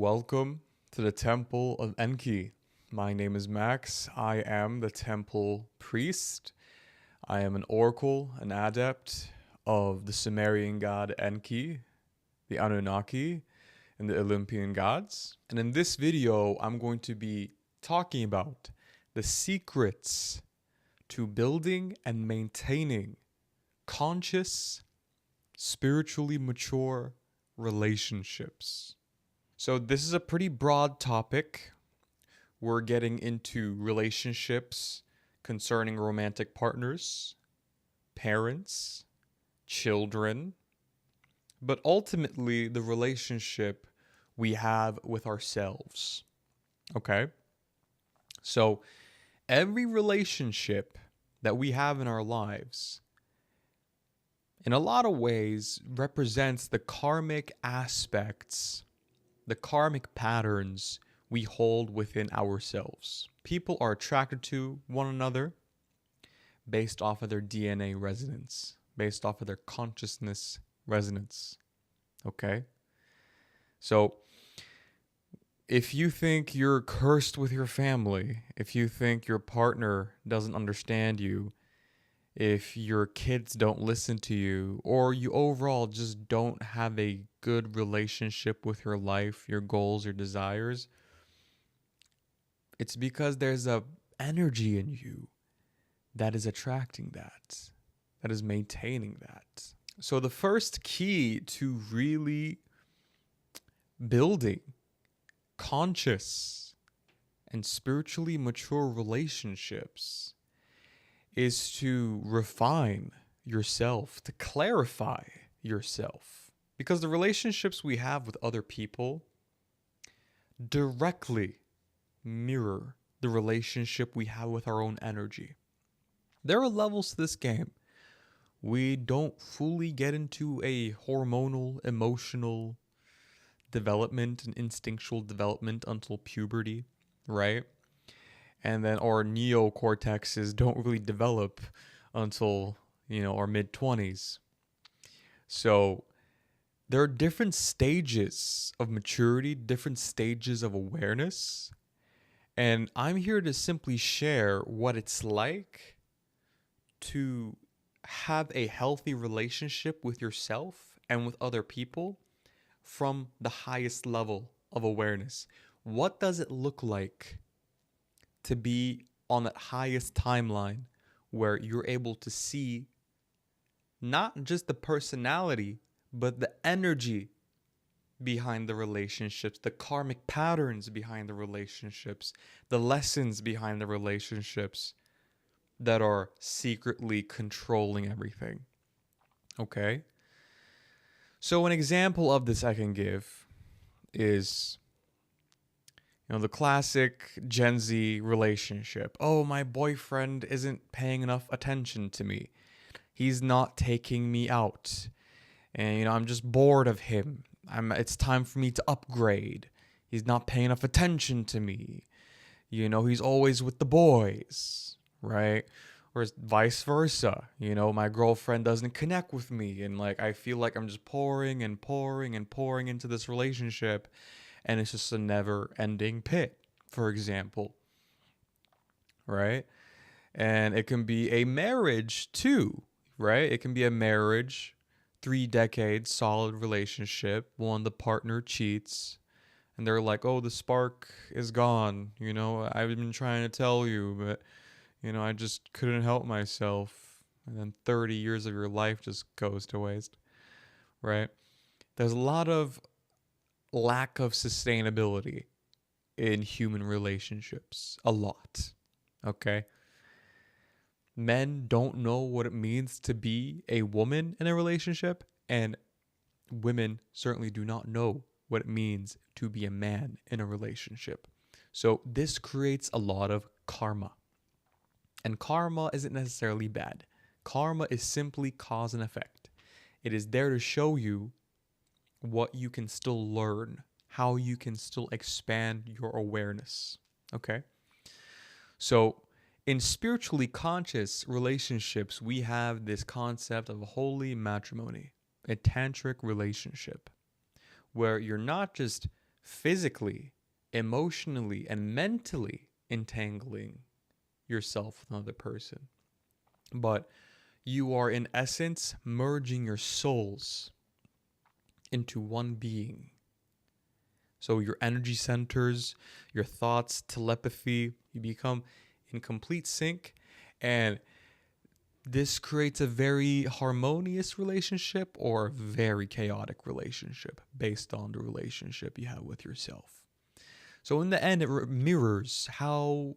Welcome to the Temple of Enki. My name is Max. I am the Temple Priest. I am an oracle, an adept of the Sumerian god Enki, the Anunnaki, and the Olympian gods. And in this video, I'm going to be talking about the secrets to building and maintaining conscious, spiritually mature relationships. So this is a pretty broad topic. We're getting into relationships concerning romantic partners, parents, children, but ultimately the relationship we have with ourselves. Okay? So every relationship that we have in our lives, in a lot of ways, represents the karmic aspects, the karmic patterns we hold within ourselves. People are attracted to one another based off of their DNA resonance, based off of their consciousness resonance. Okay? So, if you think you're cursed with your family, if you think your partner doesn't understand you, if your kids don't listen to you, or you overall just don't have a good relationship with your life, your goals, your desires, it's because there's a energy in you that is attracting that is maintaining that. So the first key to really building conscious and spiritually mature relationships is to refine yourself, to clarify yourself. Because the relationships we have with other people directly mirror the relationship we have with our own energy. There are levels to this game. We don't fully get into a hormonal, emotional development and instinctual development until puberty, right? And then our neocortexes don't really develop until, our mid-20s. So there are different stages of maturity, different stages of awareness. And I'm here to simply share what it's like to have a healthy relationship with yourself and with other people from the highest level of awareness. What does it look like to be on that highest timeline where you're able to see not just the personality, but the energy behind the relationships, the karmic patterns behind the relationships, the lessons behind the relationships that are secretly controlling everything. Okay? So an example of this I can give is the classic Gen Z relationship. Oh, my boyfriend isn't paying enough attention to me. He's not taking me out. And, I'm just bored of him. It's time for me to upgrade. He's not paying enough attention to me. He's always with the boys, right? Or vice versa. My girlfriend doesn't connect with me. And, I feel like I'm just pouring and pouring and pouring into this relationship. And it's just a never-ending pit, for example, right? And it can be a marriage, too, right? It can be a marriage, 3 decades, solid relationship. One, the partner cheats, and they're like, oh, the spark is gone. I've been trying to tell you, but, I just couldn't help myself. And then 30 years of your life just goes to waste, right? There's a lot of lack of sustainability in human relationships. A lot. Okay? Men don't know what it means to be a woman in a relationship, and women certainly do not know what it means to be a man in a relationship. So this creates a lot of karma. And karma isn't necessarily bad. Karma is simply cause and effect. It is there to show you what you can still learn, how you can still expand your awareness. Okay? So, in spiritually conscious relationships, we have this concept of holy matrimony, a tantric relationship, where you're not just physically, emotionally, and mentally entangling yourself with another person. But you are, in essence, merging your souls into one being. So your energy centers, your thoughts, telepathy, you become in complete sync. And this creates a very harmonious relationship or a very chaotic relationship based on the relationship you have with yourself. So in the end, it mirrors how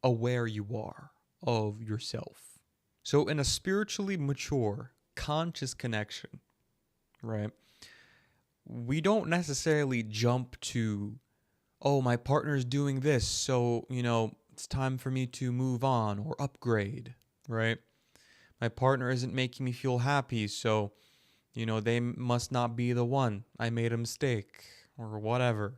aware you are of yourself. So in a spiritually mature, conscious connection, right? We don't necessarily jump to, oh, my partner's doing this, so, it's time for me to move on or upgrade, right? My partner isn't making me feel happy, so, they must not be the one. I made a mistake or whatever,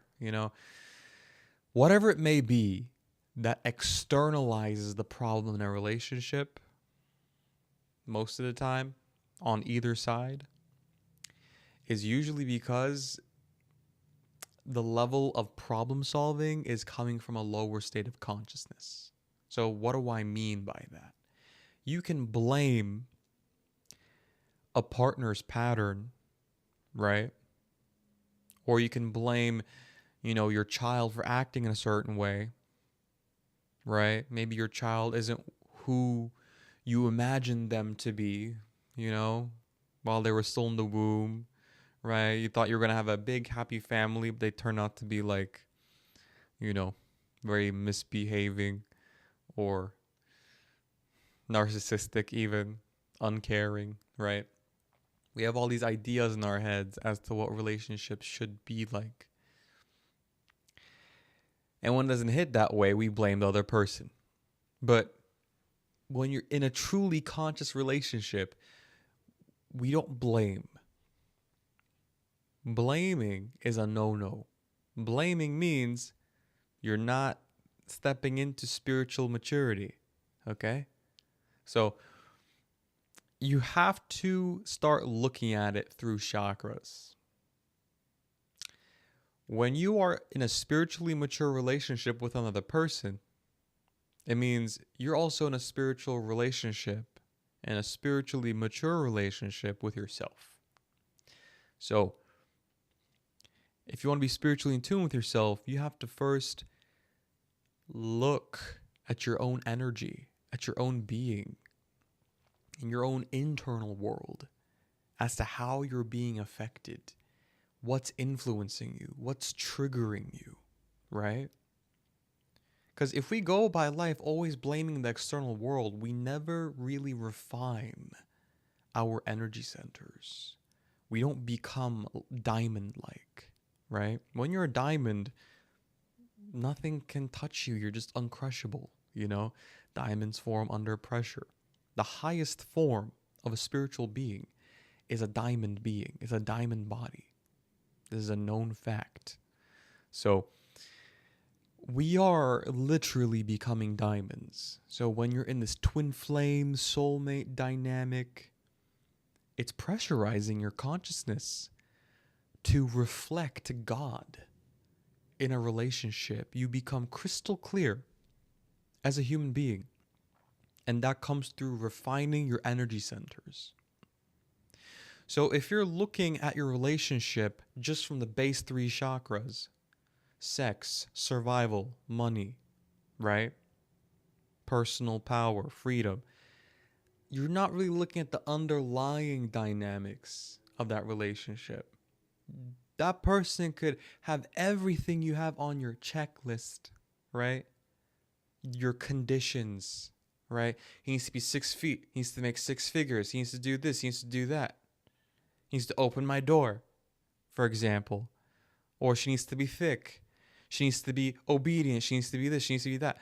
Whatever it may be that externalizes the problem in a relationship, most of the time, on either side, is usually because the level of problem solving is coming from a lower state of consciousness. So what do I mean by that? You can blame a partner's pattern, right? Or you can blame, your child for acting in a certain way, right? Maybe your child isn't who you imagined them to be, while they were still in the womb. Right? You thought you were going to have a big, happy family, but they turn out to be very misbehaving or narcissistic, even uncaring, right? We have all these ideas in our heads as to what relationships should be like. And when it doesn't hit that way, we blame the other person. But when you're in a truly conscious relationship, we don't blame. Blaming is a no-no. Blaming means you're not stepping into spiritual maturity, okay? So you have to start looking at it through chakras. When you are in a spiritually mature relationship with another person, it means you're also in a spiritual relationship and a spiritually mature relationship with yourself. So if you want to be spiritually in tune with yourself, you have to first look at your own energy, at your own being, in your own internal world, as to how you're being affected, what's influencing you, what's triggering you, right? Because if we go by life always blaming the external world, we never really refine our energy centers. We don't become diamond-like. Right? When you're a diamond, nothing can touch you. You're just uncrushable, Diamonds form under pressure. The highest form of a spiritual being is a diamond being. It's a diamond body. This is a known fact. So we are literally becoming diamonds. So when you're in this twin flame soulmate dynamic, it's pressurizing your consciousness to reflect God in a relationship. You become crystal clear as a human being. And that comes through refining your energy centers. So if you're looking at your relationship just from the base 3 chakras, sex, survival, money, right? Personal power, freedom, you're not really looking at the underlying dynamics of that relationship. That person could have everything you have on your checklist, right? Your conditions, right? He needs to be 6 feet. He needs to make 6 figures. He needs to do this. He needs to do that. He needs to open my door, for example. Or she needs to be thick. She needs to be obedient. She needs to be this. She needs to be that.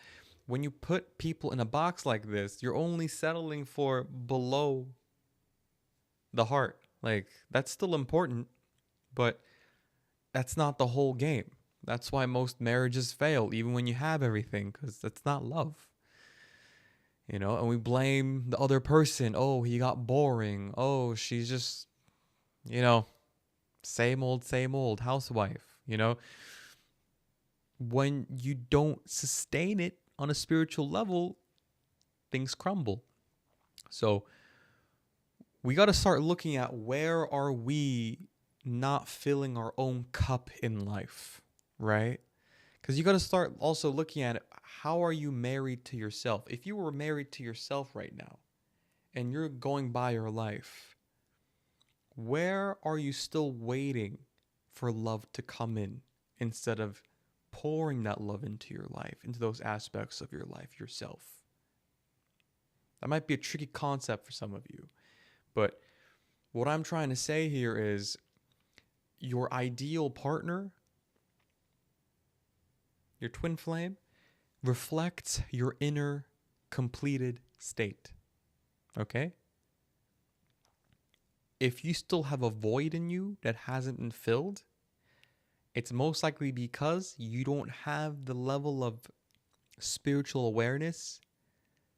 When you put people in a box like this, you're only settling for below the heart. That's still important, but that's not the whole game. That's why most marriages fail, even when you have everything, because that's not love. And we blame the other person. Oh, he got boring. Oh, she's just, same old housewife. you know? When you don't sustain it on a spiritual level, things crumble. So we got to start looking at where are we not filling our own cup in life, right? Because you got to start also looking at it, how are you married to yourself? If you were married to yourself right now and you're going by your life, where are you still waiting for love to come in instead of pouring that love into your life, into those aspects of your life yourself? That might be a tricky concept for some of you, but what I'm trying to say here is your ideal partner, your twin flame, reflects your inner completed state. Okay? If you still have a void in you that hasn't been filled, it's most likely because you don't have the level of spiritual awareness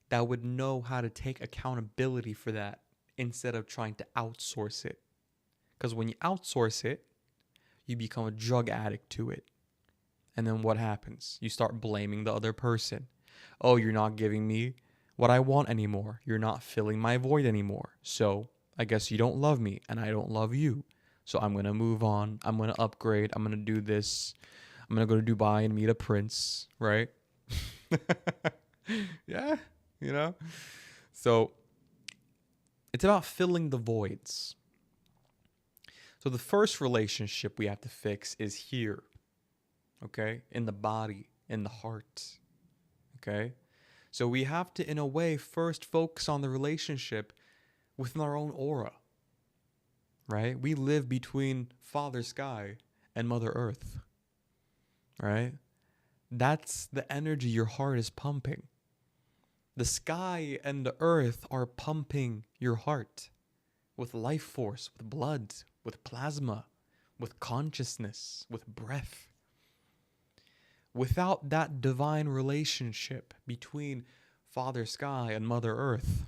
that would know how to take accountability for that instead of trying to outsource it. Because when you outsource it, you become a drug addict to it. And then what happens? You start blaming the other person. Oh, you're not giving me what I want anymore. You're not filling my void anymore. So I guess you don't love me and I don't love you. So I'm going to move on. I'm going to upgrade. I'm going to do this. I'm going to go to Dubai and meet a prince, right? Yeah, you know? So it's about filling the voids. So the first relationship we have to fix is here. Okay? In the body, in the heart. Okay? So we have to, in a way, first focus on the relationship within our own aura. Right? We live between Father Sky and Mother Earth. Right? That's the energy your heart is pumping. The sky and the earth are pumping your heart with life force, with blood, with plasma, with consciousness, with breath. Without that divine relationship between Father Sky and Mother Earth,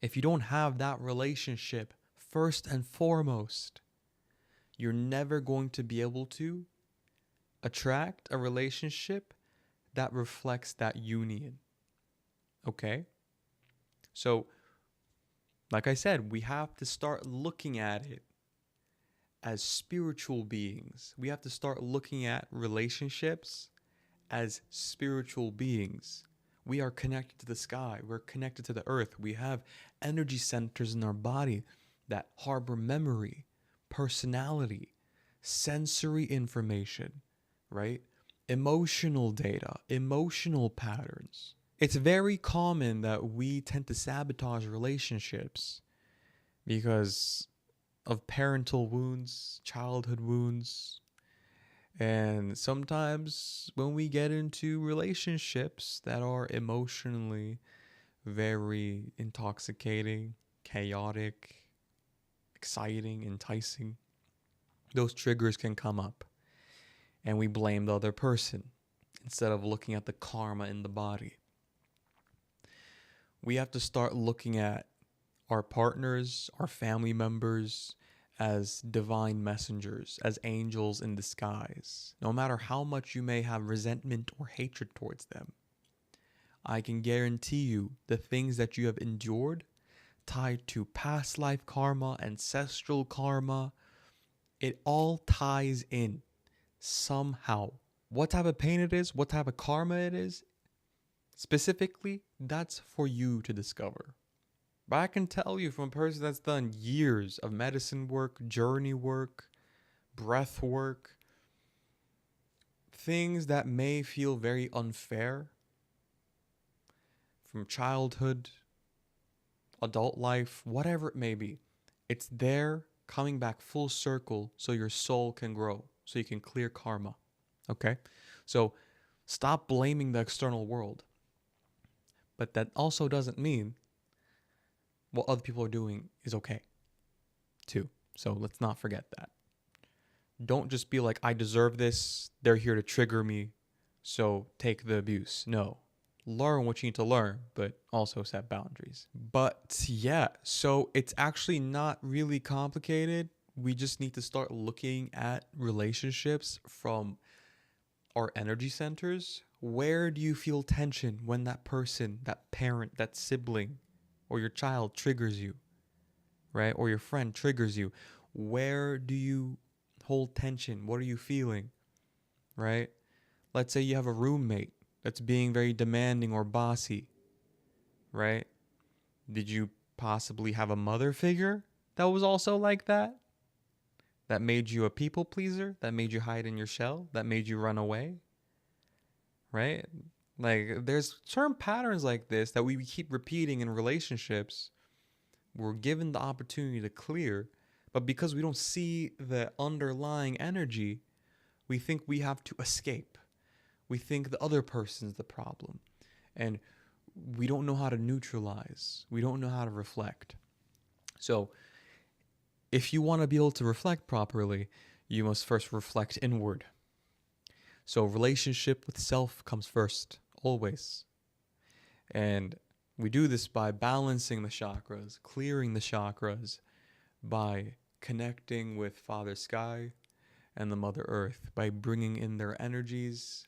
if you don't have that relationship first and foremost, you're never going to be able to attract a relationship that reflects that union. Okay? So, like I said, we have to start looking at it as spiritual beings. We have to start looking at relationships as spiritual beings. We are connected to the sky. We're connected to the earth. We have energy centers in our body that harbor memory, personality, sensory information, right? Emotional data, emotional patterns. It's very common that we tend to sabotage relationships because of parental wounds, childhood wounds. And sometimes when we get into relationships that are emotionally very intoxicating, chaotic, exciting, enticing, those triggers can come up. And we blame the other person instead of looking at the karma in the body. We have to start looking at our partners, our family members, as divine messengers, as angels in disguise. No matter how much you may have resentment or hatred towards them, I can guarantee you the things that you have endured, tied to past life karma, ancestral karma, it all ties in somehow. What type of pain it is, what type of karma it is, specifically, that's for you to discover. But I can tell you from a person that's done years of medicine work, journey work, breath work, things that may feel very unfair from childhood, adult life, whatever it may be. It's there coming back full circle so your soul can grow, so you can clear karma. Okay? So stop blaming the external world. But that also doesn't mean what other people are doing is okay, too. So let's not forget that. Don't just be like, I deserve this. They're here to trigger me. So take the abuse. No. Learn what you need to learn, but also set boundaries. But yeah, so it's actually not really complicated. We just need to start looking at relationships from our energy centers. Where do you feel tension when that person, that parent, that sibling, or your child triggers you, right? Or your friend triggers you? Where do you hold tension? What are you feeling, right? Let's say you have a roommate that's being very demanding or bossy, right? Did you possibly have a mother figure that was also like that? That made you a people pleaser? That made you hide in your shell? That made you run away? Right? Like, there's certain patterns like this that we keep repeating in relationships. We're given the opportunity to clear, but because we don't see the underlying energy, we think we have to escape. We think the other person's the problem. And we don't know how to neutralize. We don't know how to reflect. So, if you want to be able to reflect properly, you must first reflect inward. So relationship with self comes first, always. And we do this by balancing the chakras, clearing the chakras, by connecting with Father Sky and the Mother Earth, by bringing in their energies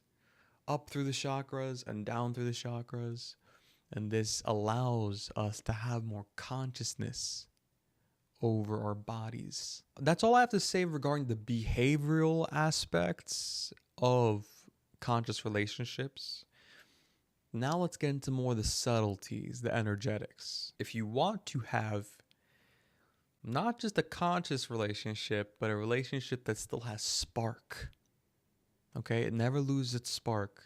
up through the chakras and down through the chakras. And this allows us to have more consciousness over our bodies. That's all I have to say regarding the behavioral aspects of conscious relationships. Now let's get into more of the subtleties, the energetics. If you want to have not just a conscious relationship, but a relationship that still has spark, okay? It never loses its spark.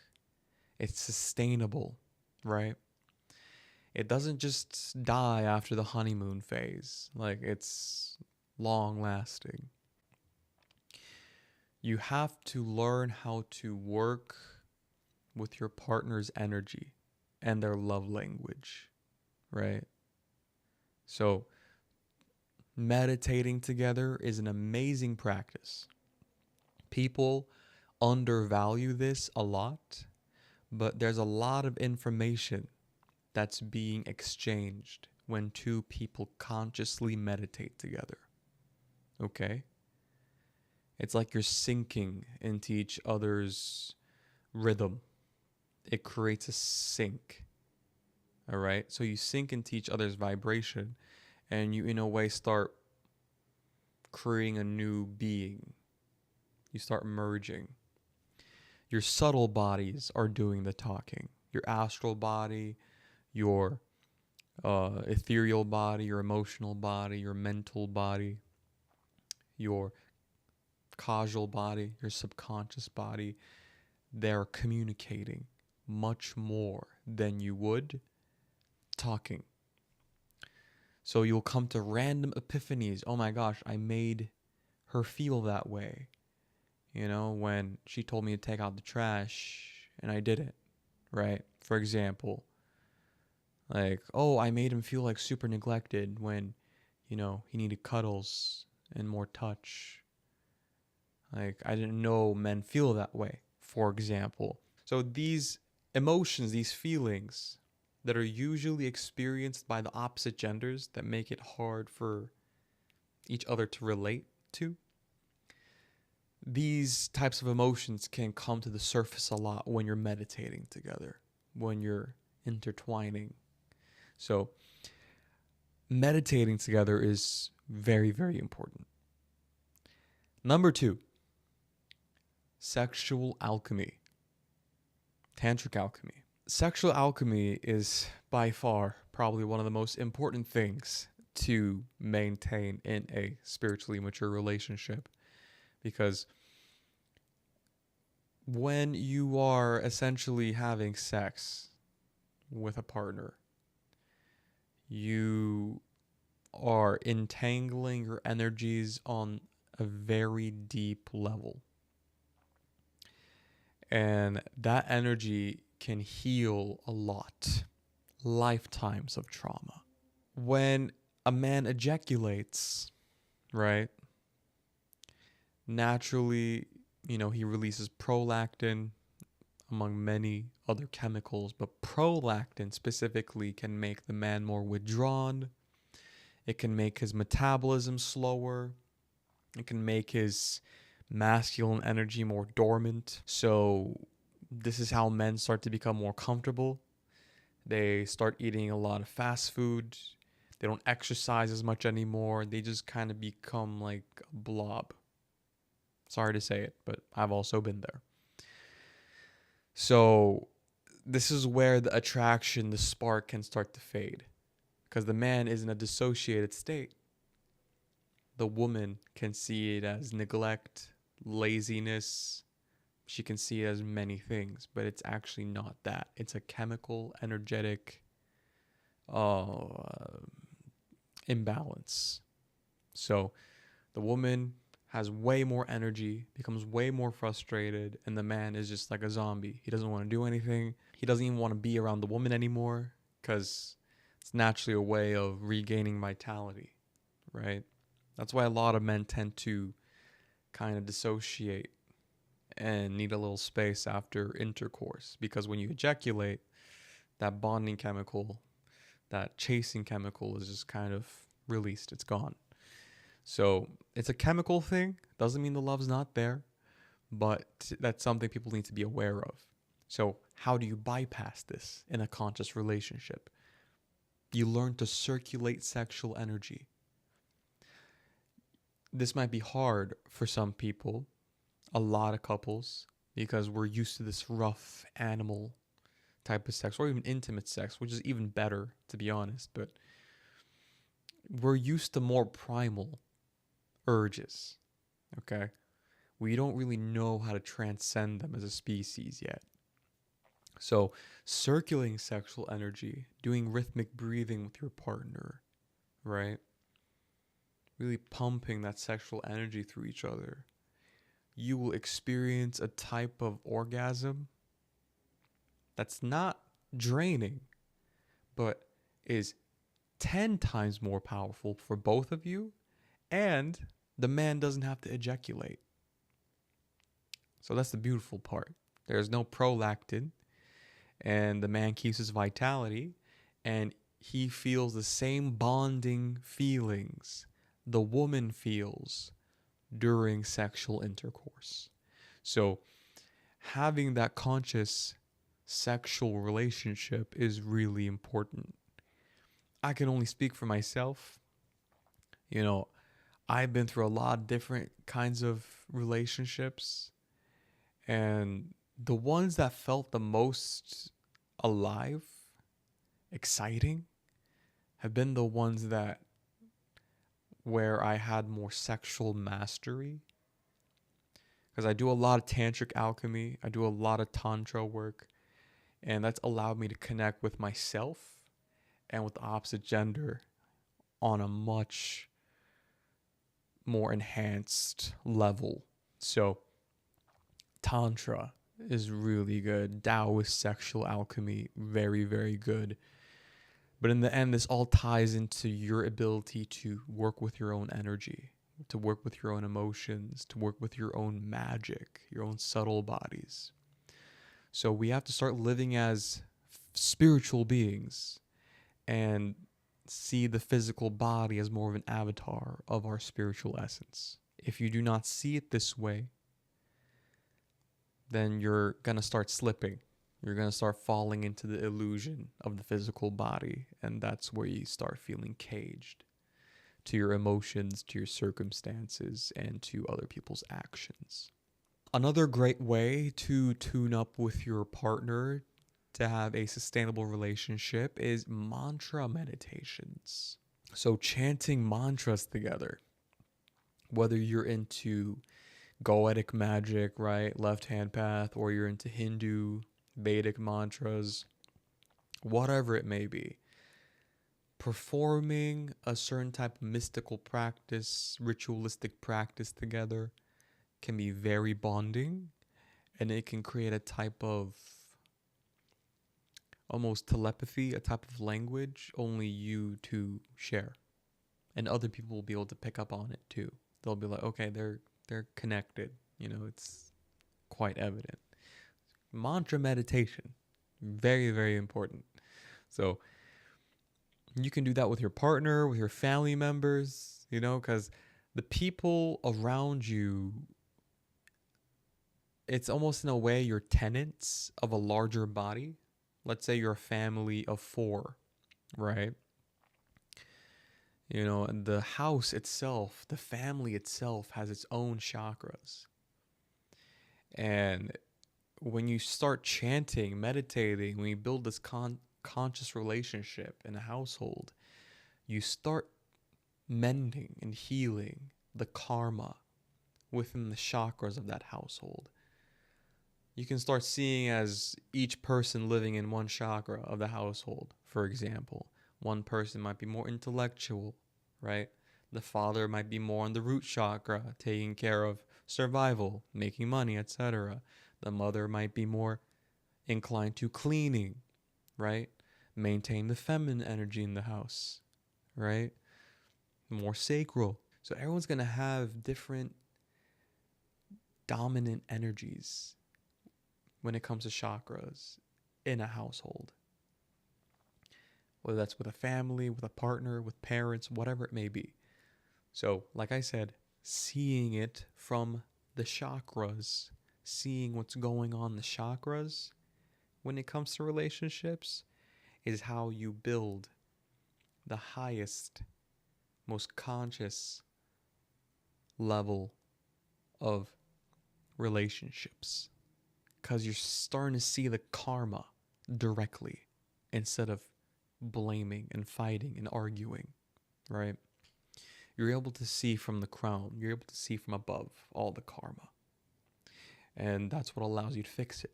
It's sustainable, right? It doesn't just die after the honeymoon phase. Like, it's long lasting. You have to learn how to work with your partner's energy and their love language, right? So, meditating together is an amazing practice. People undervalue this a lot, but there's a lot of information that's being exchanged when two people consciously meditate together. Okay? It's like you're sinking into each other's rhythm. It creates a sync. All right? So you sink into each other's vibration, and you, in a way, start creating a new being. You start merging. Your subtle bodies are doing the talking. Your astral body, your ethereal body, your emotional body, your mental body, your causal body, your subconscious body, they're communicating much more than you would talking. So you'll come to random epiphanies. Oh my gosh, I made her feel that way. You know, when she told me to take out the trash and I did it, right? For example, like, oh, I made him feel like super neglected when, you know, he needed cuddles and more touch. Like, I didn't know men feel that way, for example. So these emotions, these feelings that are usually experienced by the opposite genders that make it hard for each other to relate to, these types of emotions can come to the surface a lot when you're meditating together, when you're intertwining. So meditating together is very, very important. Number 2, sexual alchemy, tantric alchemy. Sexual alchemy is by far probably one of the most important things to maintain in a spiritually mature relationship, because when you are essentially having sex with a partner, you are entangling your energies on a very deep level. And that energy can heal a lot, lifetimes of trauma. When a man ejaculates, right, naturally, you know, he releases prolactin among many other chemicals, but prolactin specifically can make the man more withdrawn. It can make his metabolism slower. It can make his masculine energy more dormant. So this is how men start to become more comfortable. They start eating a lot of fast food. They don't exercise as much anymore. They just kind of become like a blob. Sorry to say it, but I've also been there. So this is where the attraction, the spark can start to fade, because the man is in a dissociated state. The woman can see it as neglect, laziness. She can see it as many things, but it's actually not that. It's a chemical, energetic imbalance. So the woman has way more energy, becomes way more frustrated, and the man is just like a zombie. He doesn't want to do anything. He doesn't even want to be around the woman anymore, because it's naturally a way of regaining vitality, right? That's why a lot of men tend to kind of dissociate and need a little space after intercourse, because when you ejaculate, that bonding chemical, that chasing chemical is just kind of released. It's gone. So it's a chemical thing. Doesn't mean the love's not there, but that's something people need to be aware of. So how do you bypass this in a conscious relationship? You learn to circulate sexual energy. This might be hard for some people, a lot of couples, because we're used to this rough animal type of sex, or even intimate sex, which is even better, to be honest. But we're used to more primal urges, okay? We don't really know how to transcend them as a species yet. So circulating sexual energy, doing rhythmic breathing with your partner, right? Really pumping that sexual energy through each other. You will experience a type of orgasm that's not draining, but is 10 times more powerful for both of you, and the man doesn't have to ejaculate. So that's the beautiful part. There's no prolactin, and the man keeps his vitality, and he feels the same bonding feelings the woman feels during sexual intercourse. So having that conscious sexual relationship is really important. I can only speak for myself. You know, I've been through a lot of different kinds of relationships, and the ones that felt the most alive, exciting, have been the ones that where I had more sexual mastery. Because I do a lot of tantric alchemy, I do a lot of tantra work, and that's allowed me to connect with myself and with the opposite gender on a much more enhanced level. So Tantra is really good. Taoist sexual alchemy, very, very good. But in the end, this all ties into your ability to work with your own energy, to work with your own emotions, to work with your own magic, your own subtle bodies. So we have to start living as spiritual beings and see the physical body as more of an avatar of our spiritual essence. If you do not see it this way, then you're going to start slipping. You're going to start falling into the illusion of the physical body, and that's where you start feeling caged to your emotions, to your circumstances, and to other people's actions. Another great way to tune up with your partner to have a sustainable relationship is mantra meditations. So chanting mantras together, whether you're into Goetic magic, right, left hand path, or you're into Hindu, Vedic mantras, whatever it may be, performing a certain type of mystical practice, ritualistic practice together can be very bonding, and it can create a type of almost telepathy, a type of language only you two share. And other people will be able to pick up on it too. They'll be like, okay, they're connected. You know, it's quite evident. Mantra meditation, very, very important. So you can do that with your partner, with your family members, you know, because The people around you, it's almost in a way you're tenants of a larger body. Let's say you're a family of 4, right? You know, and the house itself, the family itself has its own chakras. And when you start chanting, meditating, when you build this conscious relationship in a household, you start mending and healing the karma within the chakras of that household. You can start seeing as each person living in one chakra of the household. For example, one person might be more intellectual, right? The father might be more on the root chakra, taking care of survival, making money, etc. The mother might be more inclined to cleaning, right? Maintain the feminine energy in the house, right? More sacral. So everyone's going to have different dominant energies when it comes to chakras in a household. Whether that's with a family, with a partner, with parents, whatever it may be. So, like I said, seeing it from the chakras, seeing what's going on in the chakras when it comes to relationships is how you build the highest, most conscious level of relationships. Because you're starting to see the karma directly instead of blaming and fighting and arguing, right? You're able to see from the crown. You're able to see from above all the karma. And that's what allows you to fix it.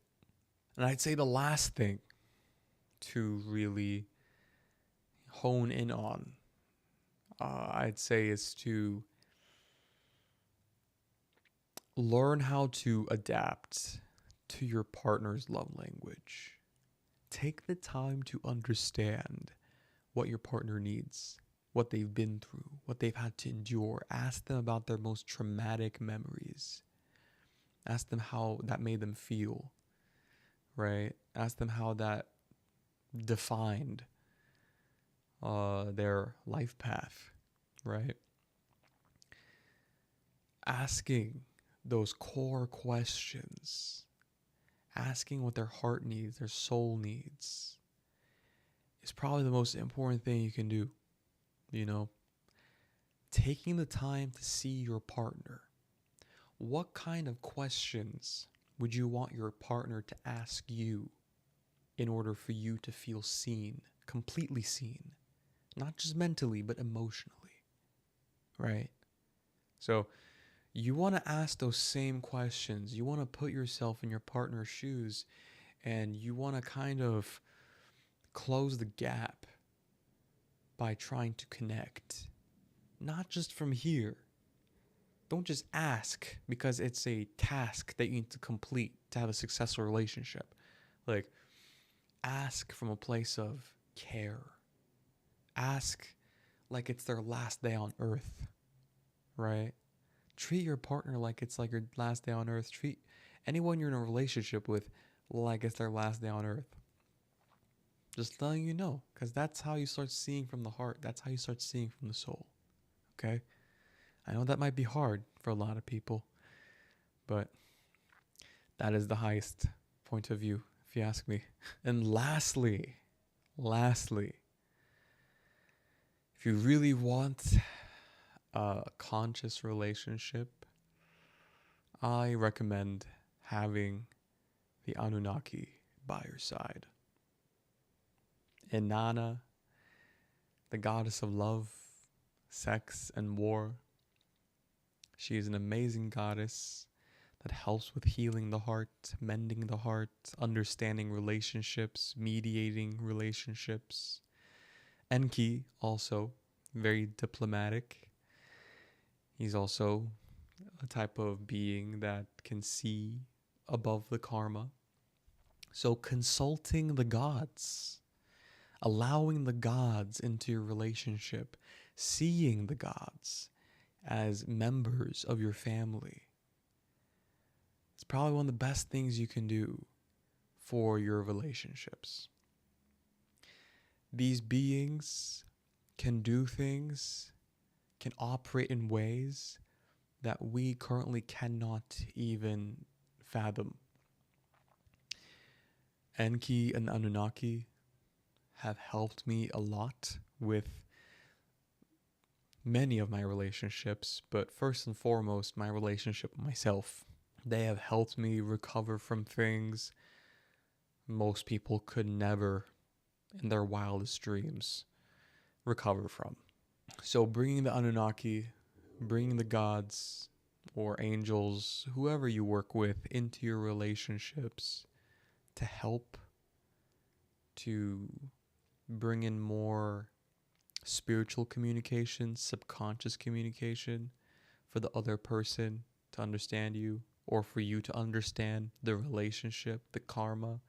And I'd say the last thing to really hone in on, I'd say, is to learn how to adapt to your partner's love language. Take the time to understand what your partner needs, what they've been through, what they've had to endure. Ask them about their most traumatic memories. Ask them how that made them feel, right? Ask them how that defined their life path, right? Asking those core questions, asking what their heart needs, their soul needs, is probably the most important thing you can do, you know? Taking the time to see your partner. What kind of questions would you want your partner to ask you in order for you to feel seen, completely seen? Not just mentally, but emotionally, right? So you want to ask those same questions. You want to put yourself in your partner's shoes, and you want to kind of close the gap by trying to connect. Not just from here. Don't just ask because it's a task that you need to complete to have a successful relationship. Like, ask from a place of care. Ask like it's their last day on earth, right? Treat your partner like it's like your last day on earth. Treat anyone you're in a relationship with like it's their last day on earth. Just letting you know, because that's how you start seeing from the heart. That's how you start seeing from the soul, okay? I know that might be hard for a lot of people, but that is the highest point of view, if you ask me. And lastly, if you really want a conscious relationship, I recommend having the Anunnaki by your side. Inanna, the goddess of love, sex, and war. She is an amazing goddess that helps with healing the heart, mending the heart, understanding relationships, mediating relationships. Enki, also very diplomatic. He's also a type of being that can see above the karma. So consulting the gods, allowing the gods into your relationship, seeing the gods as members of your family. It's probably one of the best things you can do for your relationships. These beings can do things can operate in ways that we currently cannot even fathom. Enki and Anunnaki have helped me a lot with many of my relationships, but first and foremost, my relationship with myself. They have helped me recover from things most people could never, in their wildest dreams, recover from. So bringing the Anunnaki, bringing the gods or angels, whoever you work with, into your relationships to help to bring in more spiritual communication, subconscious communication for the other person to understand you, or for you to understand the relationship, the karma,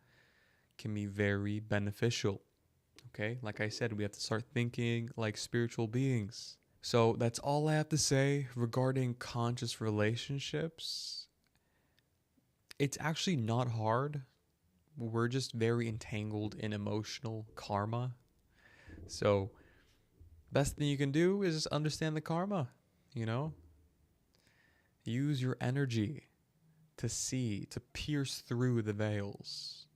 can be very beneficial. Okay, like I said, we have to start thinking like spiritual beings. So that's all I have to say regarding conscious relationships. It's actually not hard. We're just very entangled in emotional karma. So best thing you can do is just understand the karma, Use your energy to see, to pierce through the veils.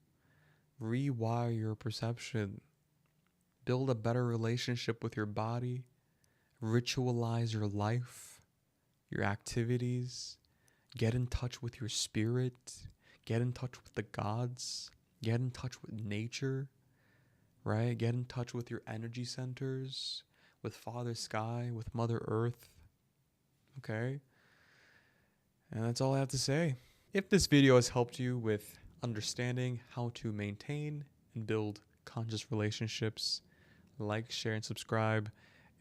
Rewire your perception. Build a better relationship with your body. Ritualize your life, your activities. Get in touch with your spirit. Get in touch with the gods. Get in touch with nature, right? Get in touch with your energy centers, with Father Sky, with Mother Earth, okay? And that's all I have to say. If this video has helped you with understanding how to maintain and build conscious relationships, like, share, and subscribe,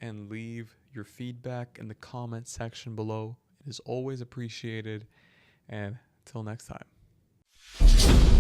and leave your feedback in the comment section below. It is always appreciated. And until next time.